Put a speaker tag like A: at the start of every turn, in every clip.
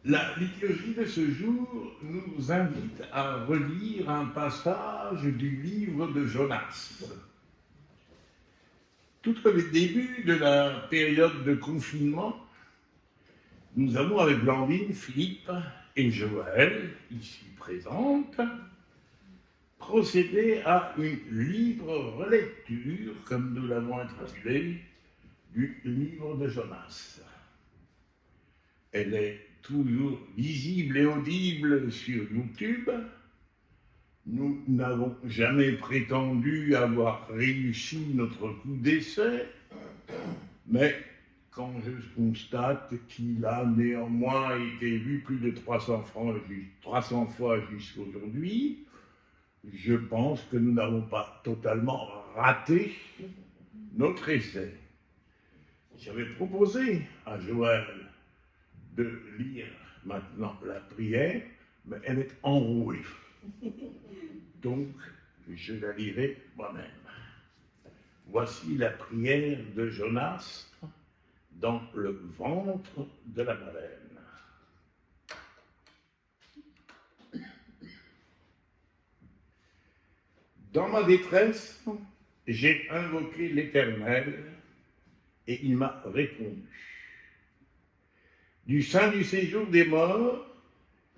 A: La liturgie de ce jour nous invite à relire un passage du livre de Jonas. Tout au début de la période de confinement, nous avons avec Blandine, Philippe et Joël, ici présentes, procédé à une libre relecture, comme nous l'avons intitulé, du livre de Jonas. Elle est toujours visible et audible sur YouTube. Nous n'avons jamais prétendu avoir réussi notre coup d'essai, mais quand je constate qu'il a néanmoins été vu plus de 300 fois jusqu'aujourd'hui, je pense que nous n'avons pas totalement raté notre essai. J'avais proposé à Joël de lire maintenant la prière, mais elle est enrouée. Donc, je la lirai moi-même. Voici la prière de Jonas dans le ventre de la baleine. Dans ma détresse, j'ai invoqué l'Éternel et il m'a répondu. Du sein du séjour des morts,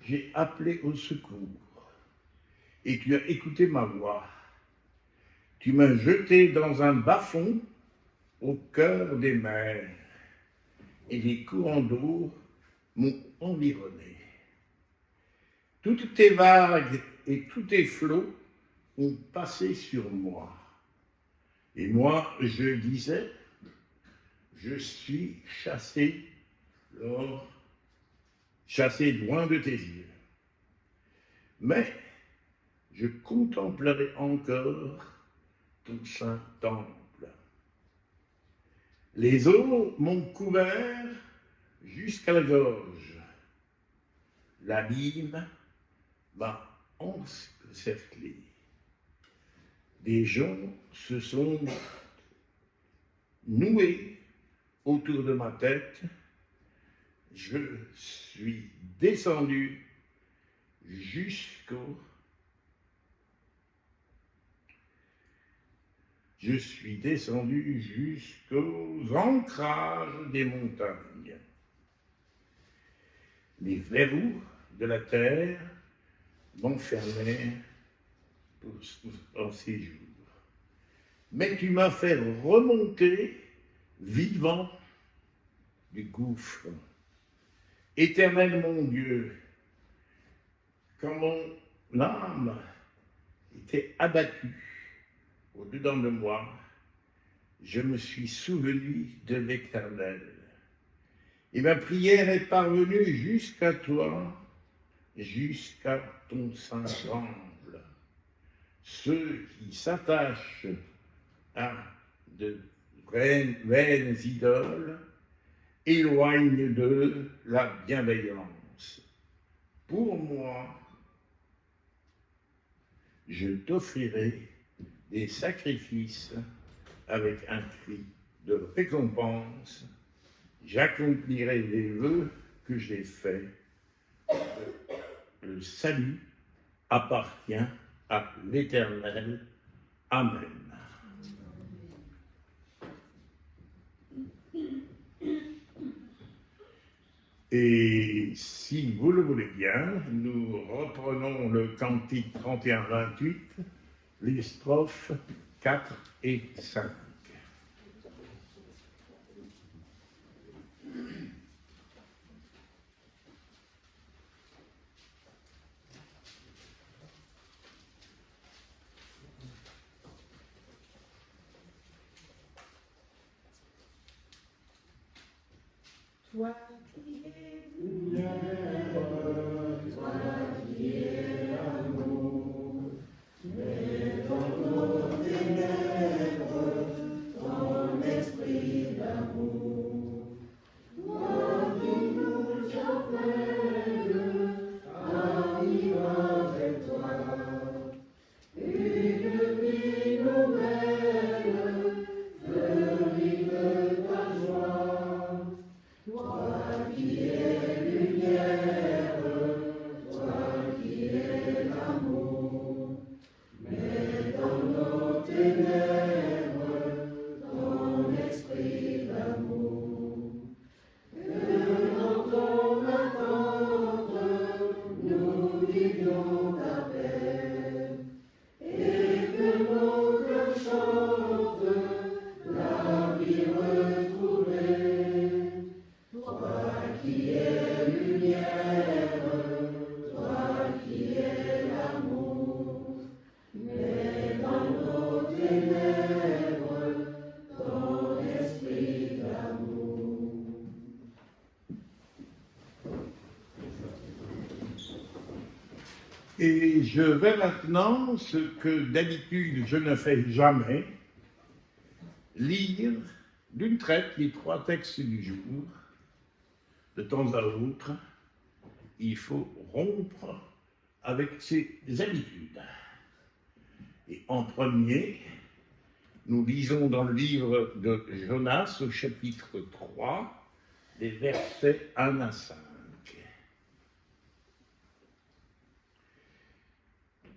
A: j'ai appelé au secours et tu as écouté ma voix. Tu m'as jeté dans un bas-fond au cœur des mers et les courants d'eau m'ont environné. Toutes tes vagues et tous tes flots ont passé sur moi. Et moi, je disais, je suis chassé loin de tes yeux. Mais je contemplerai encore ton saint temple. Les eaux m'ont couvert jusqu'à la gorge. L'abîme m'a encerclé. Des gens se sont noués autour de ma tête. Je suis descendu jusqu'aux ancrages des montagnes. Les verrous de la terre m'enfermaient en séjour. Mais tu m'as fait remonter vivant du gouffre. Éternel mon Dieu, quand mon âme était abattue au-dedans de moi, je me suis souvenu de l'Éternel. Et ma prière est parvenue jusqu'à toi, jusqu'à ton saint temple. Ceux qui s'attachent à de vaines idoles éloignent d'eux la bienveillance. Pour moi, je t'offrirai des sacrifices avec un cri de récompense. J'accomplirai les vœux que j'ai faits. Le salut appartient à l'Éternel. Amen. Et si vous le voulez bien, nous reprenons le cantique 31-28, les strophes 4 et 5.
B: Toi qui es lumière, toi qui es amour, mets dans nos ténèbres ton esprit d'amour. Toi qui nous appelles à vivre avec toi, une vie nouvelle, fleurie de ta joie. Toi qui es lumière,
A: Et je vais maintenant, ce que d'habitude je ne fais jamais, lire d'une traite les 3 textes du jour. De temps à autre, il faut rompre avec ses habitudes. Et en premier, nous lisons dans le livre de Jonas au chapitre 3, les versets 1 à 5.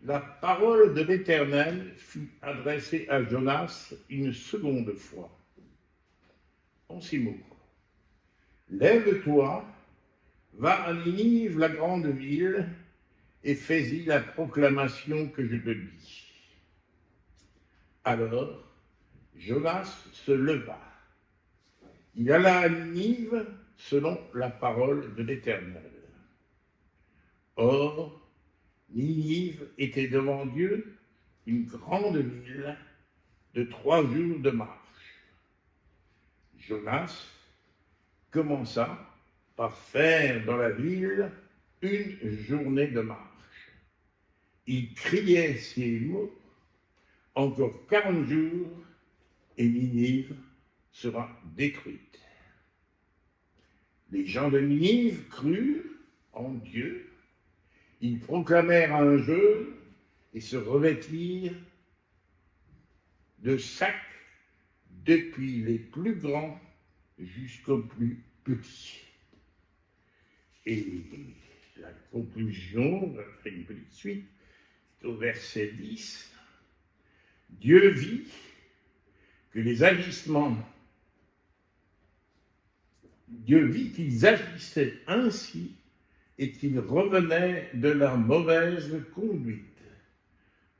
A: La parole de l'Éternel fut adressée à Jonas une seconde fois, en ces mots. Lève-toi, va à Ninive, la grande ville, et fais-y la proclamation que je te dis. Alors, Jonas se leva. Il alla à Ninive selon la parole de l'Éternel. Or, Ninive était devant Dieu une grande ville de 3 jours de marche. Jonas commença par faire dans la ville une journée de marche. Il criait ces mots, encore 40 jours et Ninive sera détruite. Les gens de Ninive crurent en Dieu. Ils proclamèrent un jeûne et se revêtirent de sacs depuis les plus grands jusqu'aux plus petits. Et la conclusion, après une petite suite, est au verset 10. Dieu vit que les agissements, Dieu vit qu'ils agissaient ainsi et qu'ils revenaient de leur mauvaise conduite.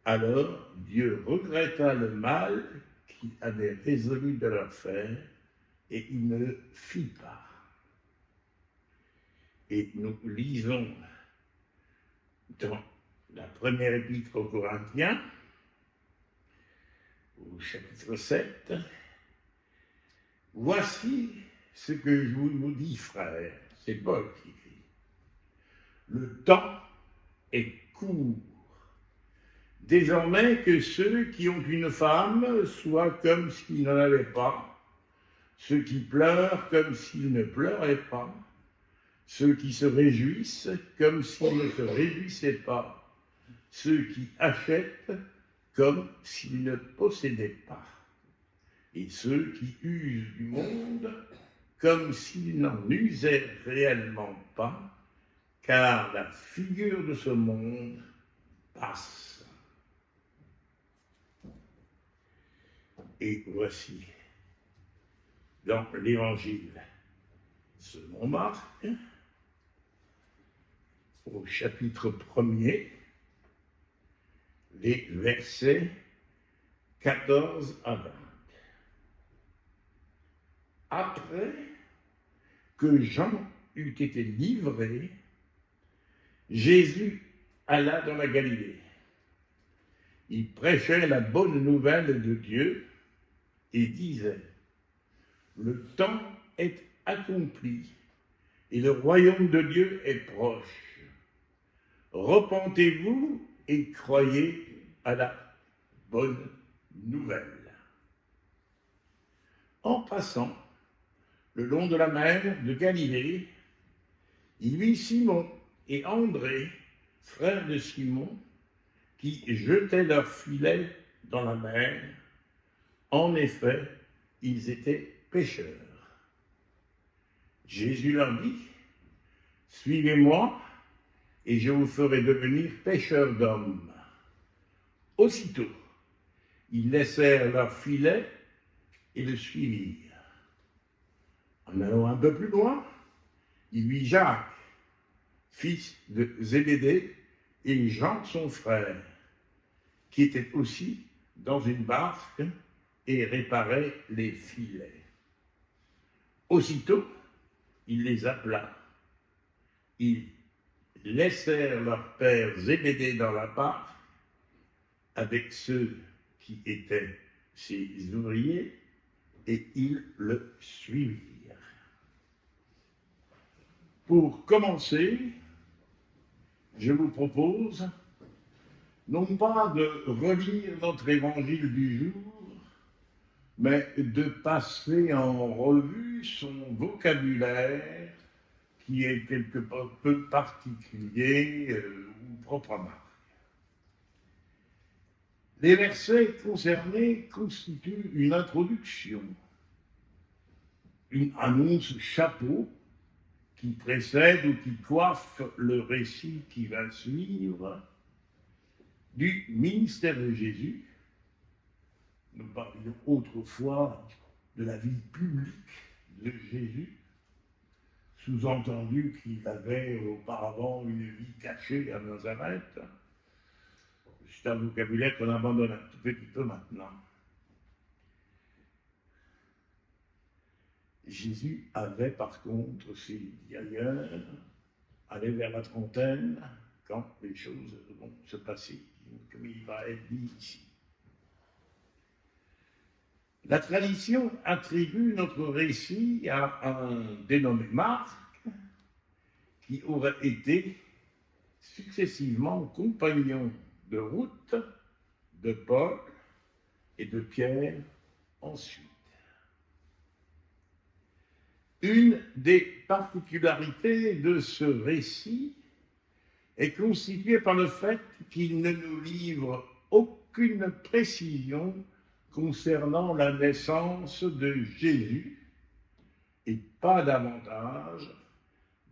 A: Alors Dieu regretta le mal qu'il avait résolu de leur faire et il ne le fit pas. Et nous lisons dans la première épître aux Corinthiens, au chapitre 7, voici ce que je vous dis, frères, c'est Paul qui écrit. Le temps est court. Désormais que ceux qui ont une femme soient comme s'ils n'en avaient pas, ceux qui pleurent comme s'ils ne pleuraient pas, ceux qui se réjouissent comme s'ils ne se réjouissaient pas, ceux qui achètent comme s'ils ne possédaient pas, et ceux qui usent du monde comme s'ils n'en usaient réellement pas, car la figure de ce monde passe. Et voici, dans l'Évangile selon Marc, au chapitre 1er, les versets 14 à 20. Après que Jean eut été livré, Jésus alla dans la Galilée. Il prêchait la bonne nouvelle de Dieu et disait, le temps est accompli et le royaume de Dieu est proche. Repentez-vous et croyez à la bonne nouvelle. En passant le long de la mer de Galilée, il vit Simon et André, frères de Simon, qui jetaient leurs filets dans la mer. En effet, ils étaient pêcheurs. Jésus leur dit, suivez-moi et je vous ferai devenir pêcheurs d'hommes. Aussitôt, ils laissèrent leurs filets et le suivirent. En allant un peu plus loin, il vit Jacques, fils de Zébédée, et Jean, son frère, qui étaient aussi dans une barque et réparaient les filets. Aussitôt, il les appela. Ils laissèrent leur père Zébédée dans la barque avec ceux qui étaient ses ouvriers et ils le suivirent. Pour commencer, je vous propose non pas de relire notre évangile du jour, mais de passer en revue son vocabulaire qui est quelque peu particulier ou propre à Marc. Les versets concernés constituent une introduction, une annonce chapeau qui précède ou qui coiffe le récit qui va suivre du ministère de Jésus. Nous parlions autrefois de la vie publique de Jésus, sous-entendu qu'il avait auparavant une vie cachée à Nazareth. C'est un vocabulaire qu'on abandonne un tout petit peu maintenant. Jésus avait par contre, c'est dit ailleurs, allé vers la trentaine quand les choses vont se passer, comme il va être dit ici. La tradition attribue notre récit à un dénommé Marc, qui aurait été successivement compagnon de route de Paul et de Pierre ensuite. Une des particularités de ce récit est constituée par le fait qu'il ne nous livre aucune précision concernant la naissance de Jésus et pas davantage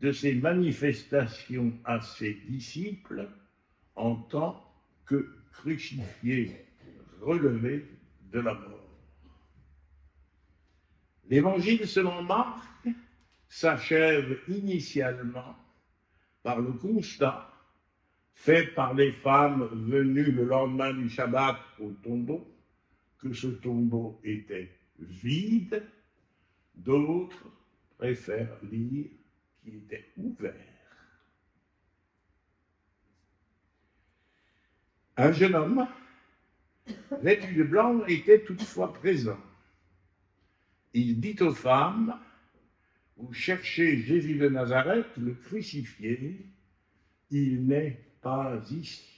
A: de ses manifestations à ses disciples en tant que crucifié, relevé de la mort. L'évangile selon Marc s'achève initialement par le constat fait par les femmes venues le lendemain du Shabbat au tombeau, que ce tombeau était vide. D'autres préfèrent lire qu'il était ouvert. Un jeune homme, vêtu de blanc, était toutefois présent. Il dit aux femmes, « Vous cherchez Jésus de Nazareth, le crucifié, il n'est pas ici.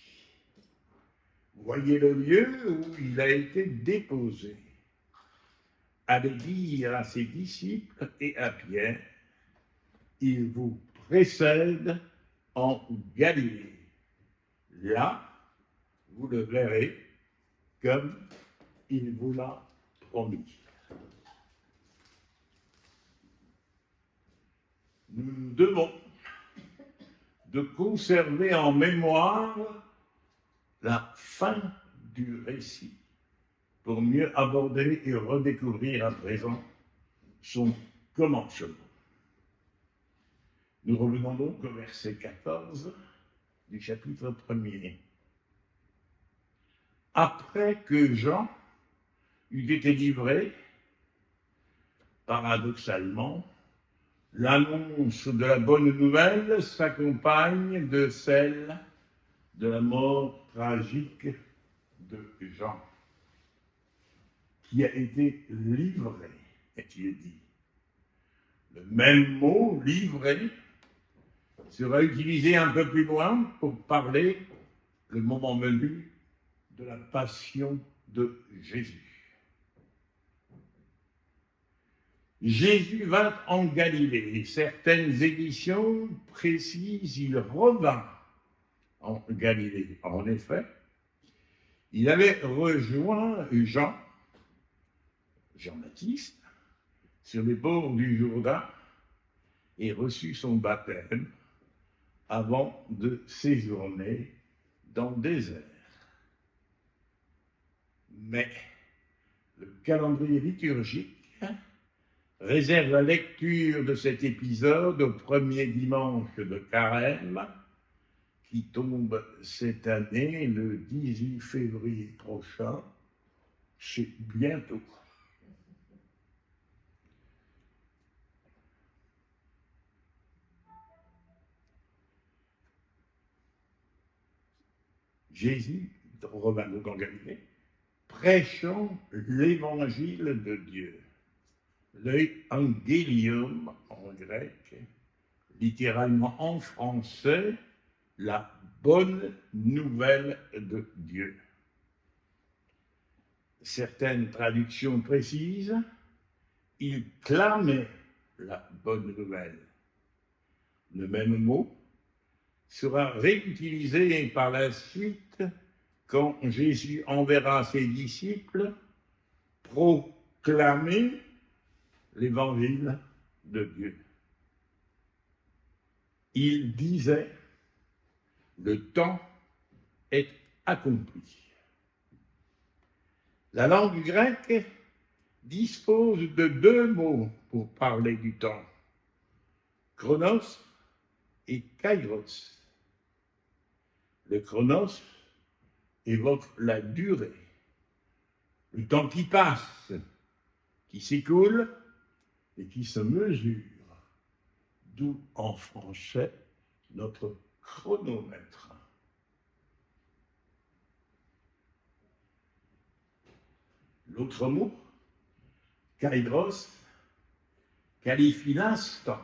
A: Voyez le lieu où il a été déposé. » Allez dire à ses disciples et à Pierre, « Il vous précède en Galilée. Là, vous le verrez comme il vous l'a promis. » Nous devons de conserver en mémoire la fin du récit pour mieux aborder et redécouvrir à présent son commencement. Nous revenons donc au verset 14 du chapitre 1er. Après que Jean eut été livré, paradoxalement, l'annonce de la bonne nouvelle s'accompagne de celle de la mort tragique de Jean, qui a été livré, est-il dit. Le même mot, livré, sera utilisé un peu plus loin pour parler, le moment venu, de la passion de Jésus. Jésus vint en Galilée. Certaines éditions précisent il revint en Galilée. En effet, il avait rejoint Jean-Baptiste, sur les bords du Jourdain et reçu son baptême avant de séjourner dans le désert. Mais le calendrier liturgique réserve la lecture de cet épisode au premier dimanche de Carême, qui tombe cette année le 18 février prochain. C'est bientôt. Jésus revint donc en Galilée, prêchant l'évangile de Dieu. L'evangelium en grec, littéralement en français, la bonne nouvelle de Dieu. Certaines traductions précisent, il clamait la bonne nouvelle. Le même mot sera réutilisé par la suite quand Jésus enverra ses disciples proclamer l'évangile de Dieu. Il disait, le temps est accompli. La langue grecque dispose de deux mots pour parler du temps, chronos et kairos. Le chronos évoque la durée, le temps qui passe, qui s'écoule et qui se mesure, d'où en français notre chronomètre. L'autre mot, kairos, qualifie l'instant,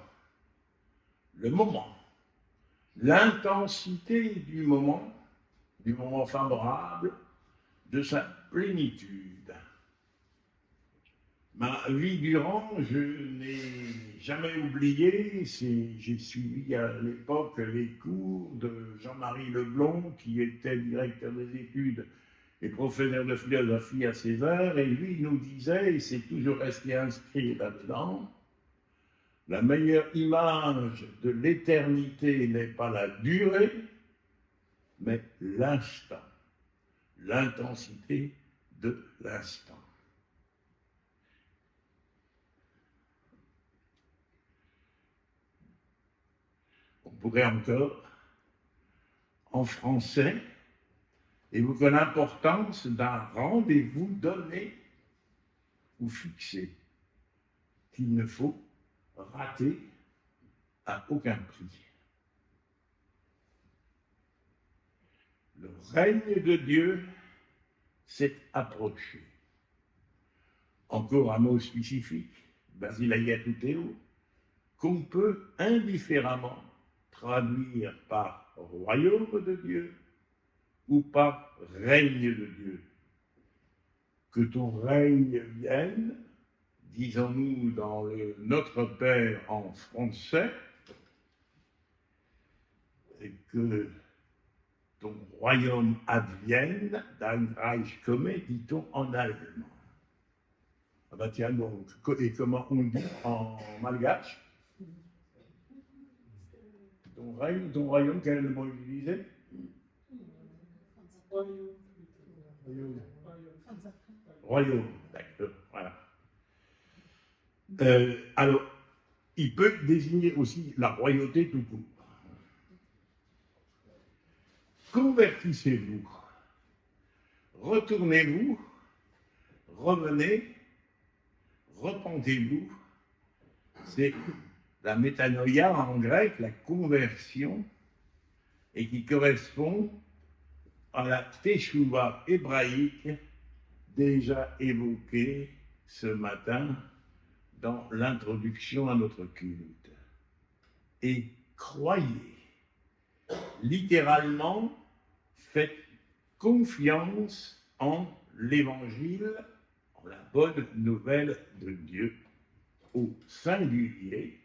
A: le moment, l'intensité du moment favorable, de sa plénitude. Ma vie durant, je n'ai jamais oublié, j'ai suivi à l'époque les cours de Jean-Marie Leblond, qui était directeur des études et professeur de philosophie à César, et lui nous disait, et c'est toujours resté inscrit là-dedans, la meilleure image de l'éternité n'est pas la durée, mais l'instant, l'intensité de l'instant. On pourrait encore, en français, évoquer l'importance d'un rendez-vous donné ou fixé, qu'il ne faut rater à aucun prix. Le règne de Dieu s'est approché. Encore un mot spécifique, basileia tuteo, qu'on peut indifféremment traduire par royaume de Dieu ou par règne de Dieu. Que ton règne vienne, disons-nous dans le Notre Père en français, et que ton royaume advienne, dein Reich komme, dit-on en allemand. Ah ben tiens donc, et comment on dit en malgache? Ton royaume, quel est le mot utilisé? Royaume, d'accord, voilà. Alors, il peut désigner aussi la royauté tout court. Convertissez-vous, retournez-vous, revenez, repentez-vous. C'est la métanoïa en grec, la conversion, et qui correspond à la teshuva hébraïque déjà évoquée ce matin dans l'introduction à notre culte. Et croyez, littéralement, faites confiance en l'évangile, en la bonne nouvelle de Dieu, au singulier,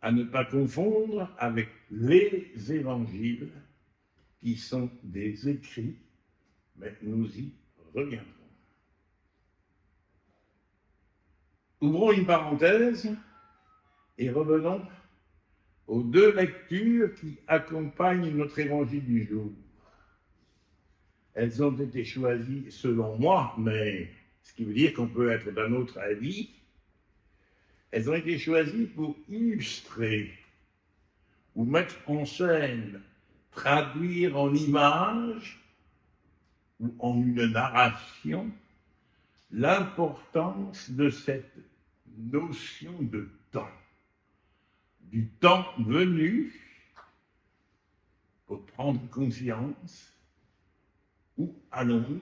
A: à ne pas confondre avec les évangiles qui sont des écrits, mais nous y reviendrons. Ouvrons une parenthèse et revenons aux deux lectures qui accompagnent notre évangile du jour. Elles ont été choisies selon moi, mais ce qui veut dire qu'on peut être d'un autre avis. Elles ont été choisies pour illustrer ou mettre en scène, traduire en images ou en une narration l'importance de cette notion de temps, du temps venu pour prendre conscience où allons-nous,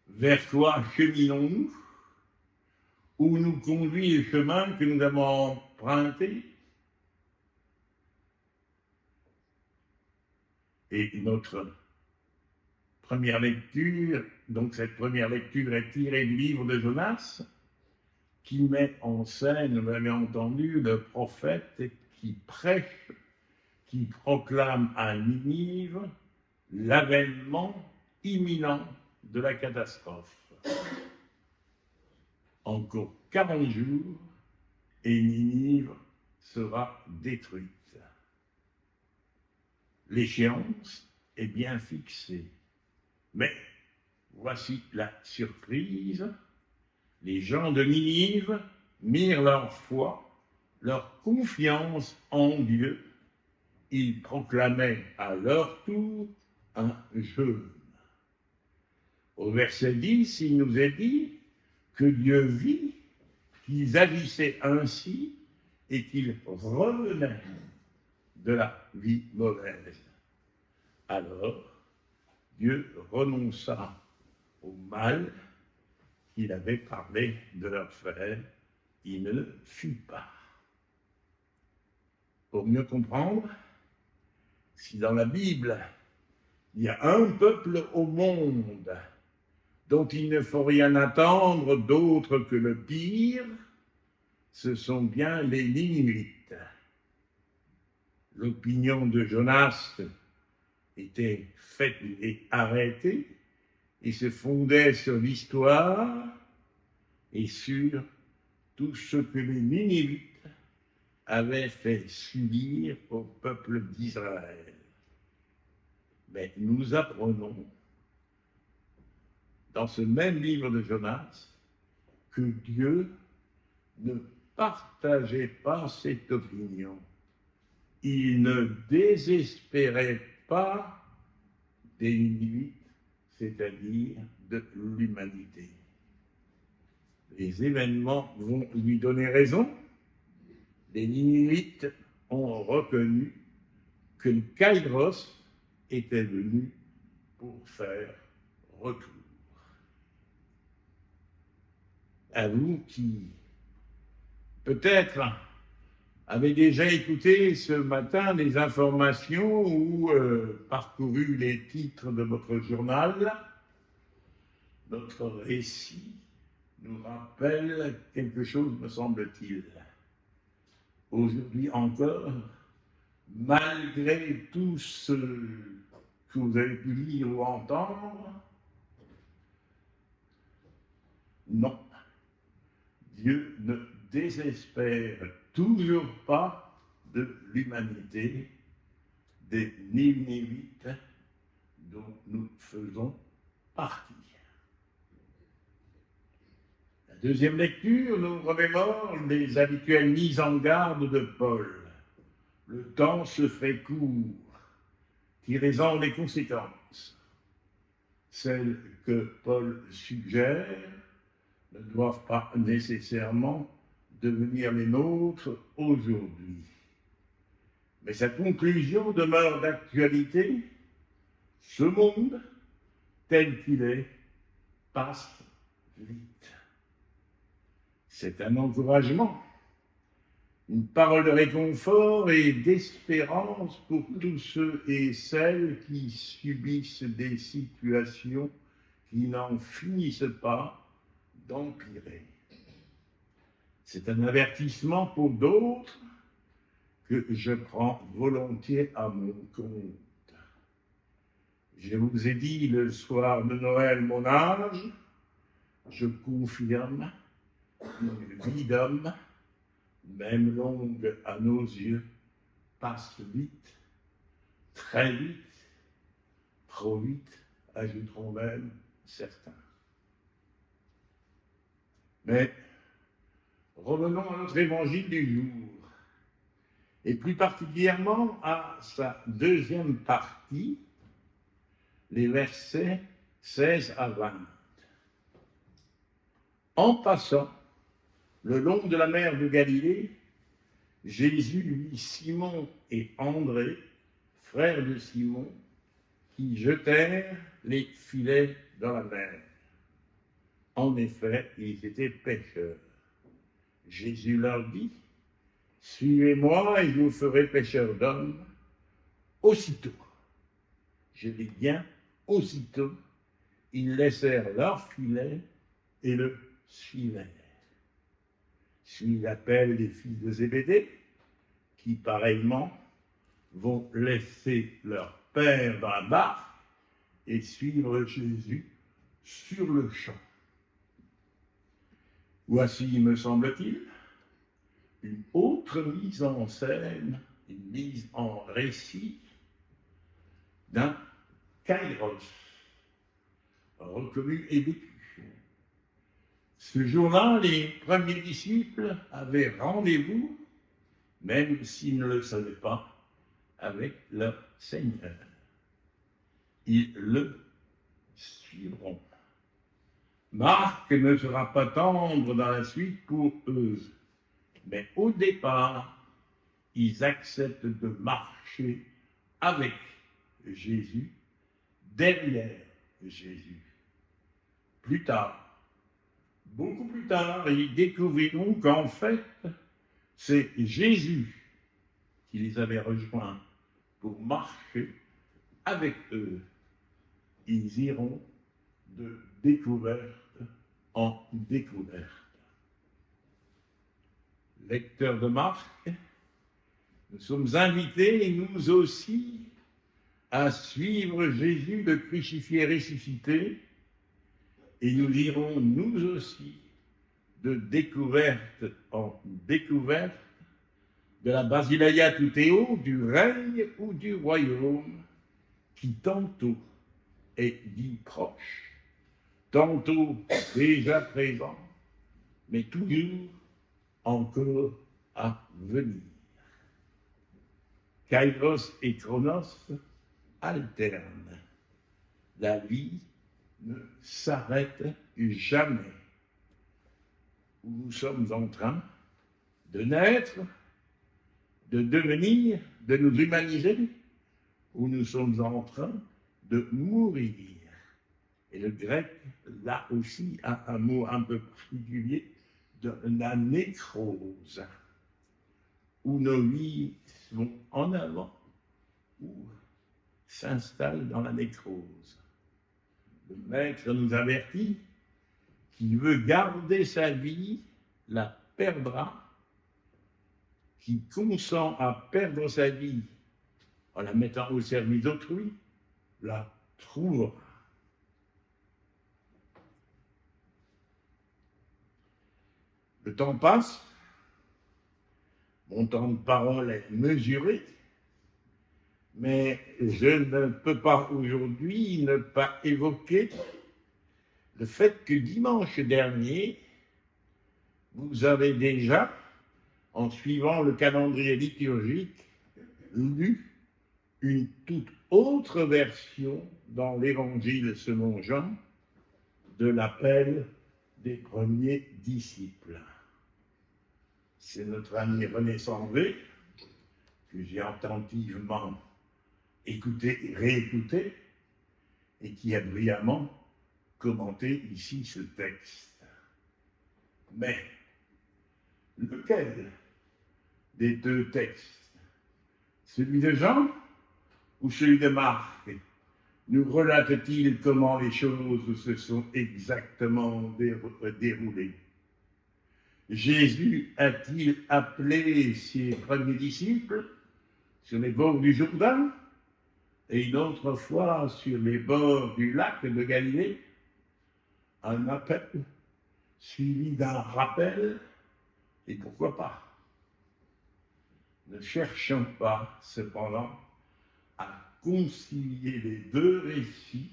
A: vers quoi cheminons-nous, où nous conduit le chemin que nous avons emprunté. Et notre première lecture, donc cette première lecture est tirée du livre de Jonas, qui met en scène, vous l'avez entendu, le prophète qui prêche, qui proclame à Ninive l'avènement imminent de la catastrophe. Encore 40 jours et Ninive sera détruite. L'échéance est bien fixée. Mais voici la surprise. Les gens de Ninive mirent leur foi, leur confiance en Dieu. Ils proclamaient à leur tour un jeûne. Au verset 10, il nous est dit que Dieu vit qu'ils agissaient ainsi et qu'ils revenaient de la vie mauvaise. Alors, Dieu renonça au mal qu'il avait parlé de leur faire. Il ne le fut pas. Pour mieux comprendre, si dans la Bible, il y a un peuple au monde dont il ne faut rien attendre d'autre que le pire, ce sont bien les Ninivites. L'opinion de Jonas était faite et arrêtée et se fondait sur l'histoire et sur tout ce que les Ninivites avaient fait subir au peuple d'Israël. Mais nous apprenons dans ce même livre de Jonas que Dieu ne partageait pas cette opinion. Il ne désespérait pas des Ninivites, c'est-à-dire de l'humanité. Les événements vont lui donner raison. Les Ninivites ont reconnu que le Kairos était venu pour faire retour. À vous qui, peut-être, avez déjà écouté ce matin des informations ou parcouru les titres de votre journal, notre récit nous rappelle quelque chose, me semble-t-il. Aujourd'hui encore, malgré tout ce que vous avez pu lire ou entendre, non, Dieu ne désespère toujours pas de l'humanité, des Ninivites dont nous faisons partie. La deuxième lecture nous remémore les habituelles mises en garde de Paul. Le temps se fait court, tirez-en les conséquences. Celles que Paul suggère ne doivent pas nécessairement devenir les nôtres aujourd'hui. Mais sa conclusion demeure d'actualité. Ce monde, tel qu'il est, passe vite. C'est un encouragement, une parole de réconfort et d'espérance pour tous ceux et celles qui subissent des situations qui n'en finissent pas d'empirer. C'est un avertissement pour d'autres que je prends volontiers à mon compte. Je vous ai dit le soir de Noël mon âge, je confirme, une vie d'homme, même longue à nos yeux, passe vite, très vite, trop vite, ajouteront même certains. Mais revenons à notre évangile du jour, et plus particulièrement à sa deuxième partie, les versets 16 à 20. En passant le long de la mer de Galilée, Jésus vit Simon et André, frères de Simon, qui jetèrent les filets dans la mer. En effet, ils étaient pêcheurs. Jésus leur dit, « Suivez-moi et je vous ferai pêcheurs d'hommes. » Aussitôt, je dis bien aussitôt, ils laissèrent leur filet et le suivèrent. Suit l'appel des fils de Zébédée, qui pareillement vont laisser leur père dans la barque et suivre Jésus sur le champ. Voici, me semble-t-il, une autre mise en scène, une mise en récit d'un kairos, reconnu et vécu. Ce jour-là, les premiers disciples avaient rendez-vous, même s'ils ne le savaient pas, avec leur Seigneur. Ils le suivront. Marc ne sera pas tendre dans la suite pour eux, mais au départ, ils acceptent de marcher avec Jésus, derrière Jésus. Plus tard, beaucoup plus tard, ils découvriront qu'en fait, c'est Jésus qui les avait rejoints pour marcher avec eux. Ils iront de découverte en découverte. Lecteurs de Marc, nous sommes invités, nous aussi, à suivre Jésus le crucifié et ressuscité, et nous irons, nous aussi, de découverte en découverte, de la Basileia Tuteo, du règne ou du royaume, qui tantôt est dit proche, tantôt déjà présent, mais toujours encore à venir. Kairos et Chronos alternent. La vie ne s'arrête jamais. Nous sommes en train de naître, de devenir, de nous humaniser, où nous sommes en train de mourir. Et le grec, là aussi, a un mot un peu particulier, de la nécrose, où nos vies vont en avant, ou s'installent dans la nécrose. Le maître nous avertit, qui veut garder sa vie, la perdra. Qui consent à perdre sa vie en la mettant au service d'autrui, la trouvera. Le temps passe, mon temps de parole est mesuré, mais je ne peux pas aujourd'hui ne pas évoquer le fait que dimanche dernier, vous avez déjà, en suivant le calendrier liturgique, lu une toute autre version dans l'Évangile selon Jean de l'appel des premiers disciples. C'est notre ami René Sanvé, que j'ai attentivement écouté et réécouté, et qui a brillamment commenté ici ce texte. Mais lequel des deux textes, celui de Jean ou celui de Marc, nous relate-t-il comment les choses se sont exactement déroulées? Jésus a-t-il appelé ses premiers disciples sur les bords du Jourdain et une autre fois sur les bords du lac de Galilée? Un appel suivi d'un rappel, et pourquoi pas? Ne cherchons pas, cependant, à concilier les deux récits.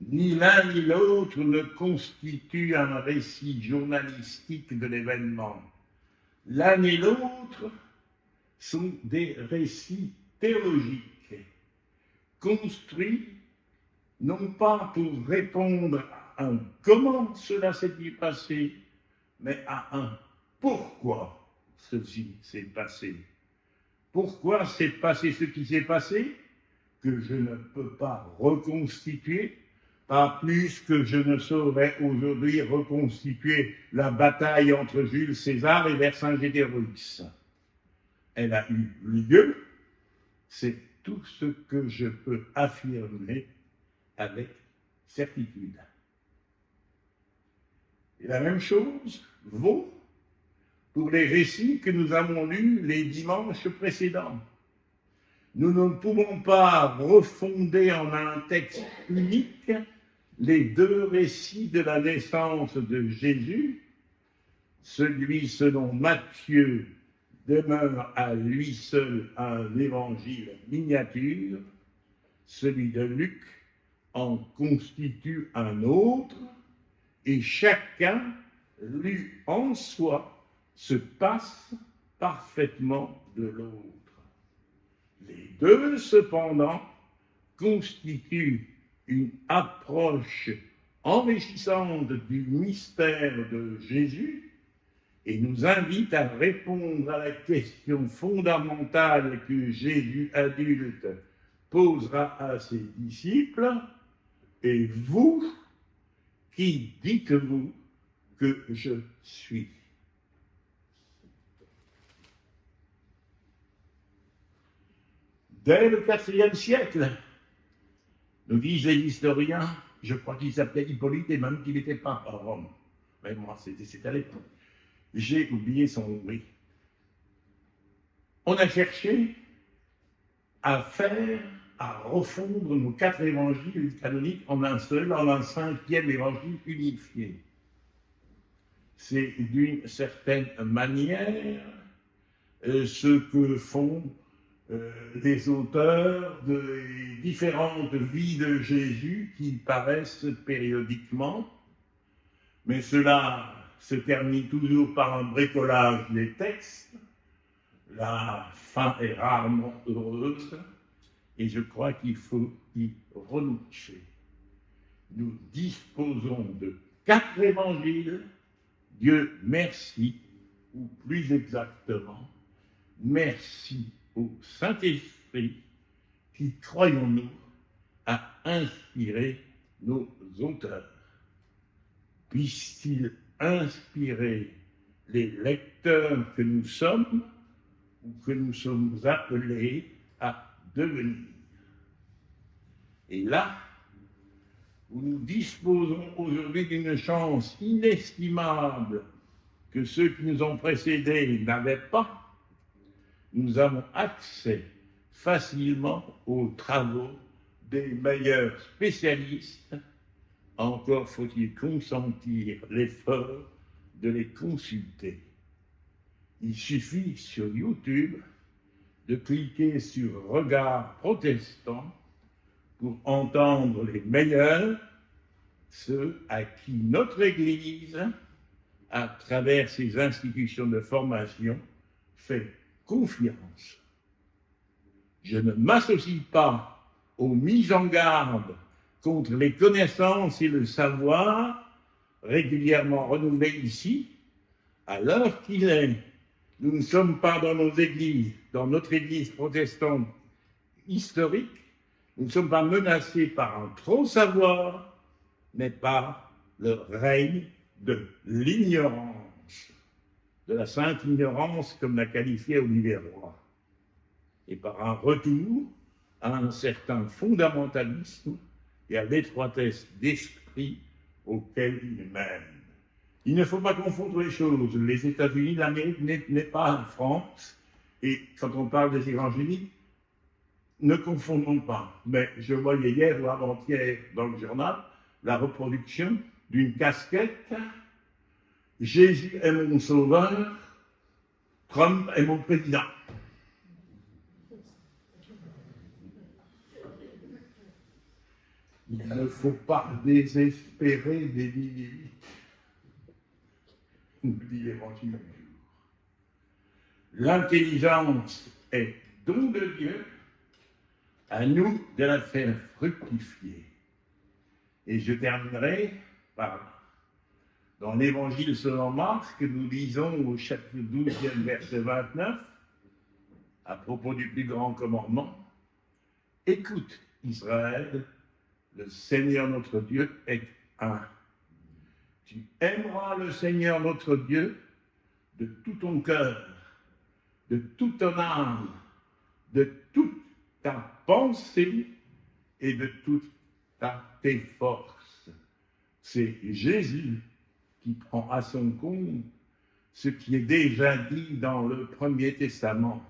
A: Ni l'un ni l'autre ne constitue un récit journalistique de l'événement. L'un et l'autre sont des récits théologiques, construits non pas pour répondre à un comment cela s'est-il passé, mais à un pourquoi ceci s'est passé. Pourquoi s'est passé ce qui s'est passé, que je ne peux pas reconstituer, pas plus que je ne saurais aujourd'hui reconstituer la bataille entre Jules César et Vercingétorix. Elle a eu lieu, c'est tout ce que je peux affirmer avec certitude. Et la même chose vaut pour les récits que nous avons lus les dimanches précédents. Nous ne pouvons pas refonder en un texte unique les deux récits de la naissance de Jésus. Celui selon Matthieu demeure à lui seul un évangile miniature, celui de Luc en constitue un autre, et chacun, lu en soi, se passe parfaitement de l'autre. Les deux, cependant, constituent une approche enrichissante du mystère de Jésus et nous invitent à répondre à la question fondamentale que Jésus adulte posera à ses disciples. Et vous, qui dites-vous que je suis? Dès le IVe siècle, nous disent les historiens, je crois qu'il s'appelait Hippolyte et même qu'il n'était pas à Rome. Mais moi, c'était à l'époque. J'ai oublié son nom. On a cherché à refondre nos 4 évangiles canoniques en un seul, en un 5e évangile unifié. C'est d'une certaine manière ce que font les auteurs des différentes vies de Jésus qui paraissent périodiquement, mais cela se termine toujours par un bricolage des textes. La fin est rarement heureuse et je crois qu'il faut y renoncer. Nous disposons de 4 évangiles, Dieu merci, ou plus exactement, merci au Saint-Esprit qui, croyons-nous, a inspiré nos auteurs. Puisse-t-il inspirer les lecteurs que nous sommes ou que nous sommes appelés à devenir. Et là, où nous disposons aujourd'hui d'une chance inestimable que ceux qui nous ont précédés n'avaient pas, nous avons accès facilement aux travaux des meilleurs spécialistes. Encore faut-il consentir l'effort de les consulter. Il suffit sur YouTube de cliquer sur Regard protestant pour entendre les meilleurs, ceux à qui notre Église, à travers ses institutions de formation, fait confiance. Je ne m'associe pas aux mises en garde contre les connaissances et le savoir régulièrement renouvelés ici, à l'heure qu'il est. Nous ne sommes pas dans nos églises, dans notre église protestante historique, nous ne sommes pas menacés par un trop savoir, mais par le règne de l'ignorance, de la sainte ignorance, comme l'a qualifié Olivier Roy, et par un retour à un certain fondamentalisme et à l'étroitesse d'esprit auquel il mène. Il ne faut pas confondre les choses. Les États-Unis, l'Amérique n'est pas en France, et quand on parle des évangéliques, ne confondons pas. Mais je voyais hier ou avant-hier dans le journal la reproduction d'une casquette « Jésus est mon sauveur, Trump est mon président ». Il ne faut pas désespérer des Ninévites, nous dit l'Évangile du jour. L'intelligence est don de Dieu, à nous de la faire fructifier. Et je terminerai par, dans l'Évangile selon Marc, que nous lisons au chapitre 12e, verset 29, à propos du plus grand commandement. Écoute, Israël, le Seigneur notre Dieu est un. Tu aimeras le Seigneur notre Dieu de tout ton cœur, de toute ton âme, de toute ta pensée et de toutes tes forces. C'est Jésus qui prend à son compte ce qui est déjà dit dans le Premier Testament.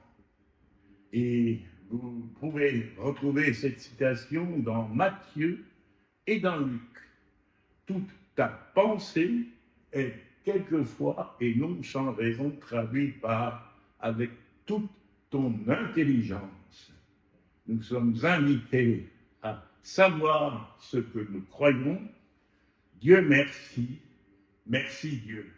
A: Et vous pouvez retrouver cette citation dans Matthieu et dans Luc. Toute ta pensée est quelquefois, et non sans raison, traduite par avec toute ton intelligence. Nous sommes invités à savoir ce que nous croyons. Dieu merci, merci Dieu.